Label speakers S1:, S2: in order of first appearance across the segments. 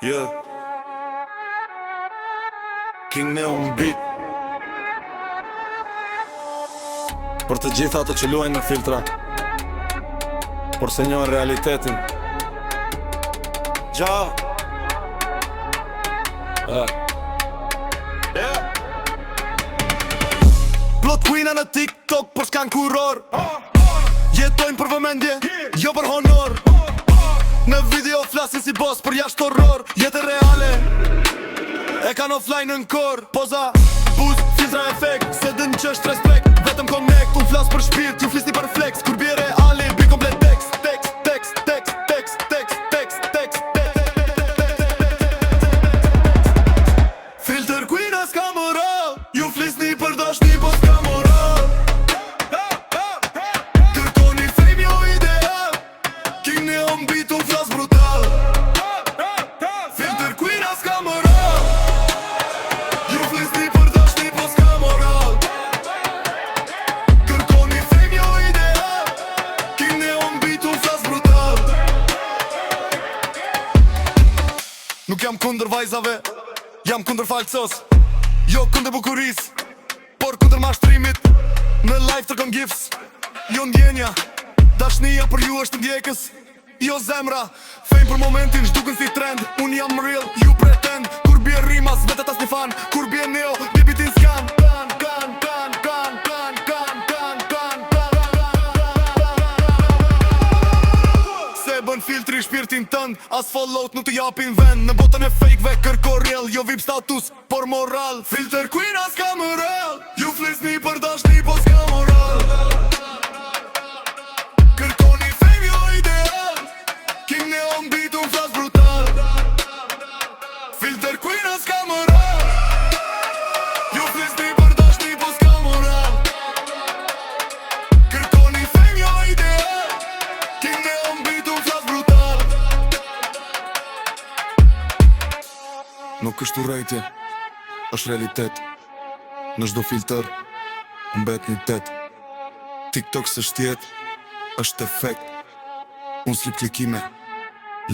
S1: Yeah. King Neon Beat. Për të gjitha ato që luajnë në filtra, por se njohin realitetin. Gja Plot queena në TikTok, por s'kan kuror. Jetojnë për vëmendje, jo për honor. Në video flasin si boss, për jashtë horror. Jetë reale e kan offline në kor. Poza, buz, filtra efekt, se dën që është respekt. Vetëm connect, unë flas për shpirt, ju flisni për flex. Kur bje reale, bi komplet tekst. Filter queena s'ka moral, ju flisni për dashni, po s'ka moral. Kërkoni fame, jo ideal, King Neon Beat, unë flas brutal. Filter queena s'ka moral, ju flisni për dashni, po s'ka moral. Kërkoni fame, jo ideal, King Neon Beat, unë flas brutal. Nuk jam kundër vajzave, jam kundër falsos, jo kundër bukuris, por kundër mashtrimit. Në live tërkon gifs, jo ndjenja. Dashnia për ju është ndjekës, jo zemra. Fame për momentin, shduken si trend. Unë jam real, ju pretend. Kur bje rimas, vetet as një fan. Kur bje neo, bibitin s'kan. Se bën filtri shpirtin tënd, as followt nuk të japin vend. Në botën e fake-ve kërko real, jo vip status, por moral. Filter queena s'ka moral, ju flisni për dashni, po s'ka moral. Kërkoni fame, jo ideal, King Neon Beat, unë flas brutal. Filter queena s'ka moral, ju flisni për dashni, po s'ka moral. Kërkoni fame, jo ideal, King Neon Beat, unë flas brutal. Nuk është urrejtje, është realitet. Në çdo filter mbet një tet. TikTok s'është jetë, është efekt. Unë s'lip klikime,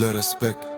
S1: lë respekt.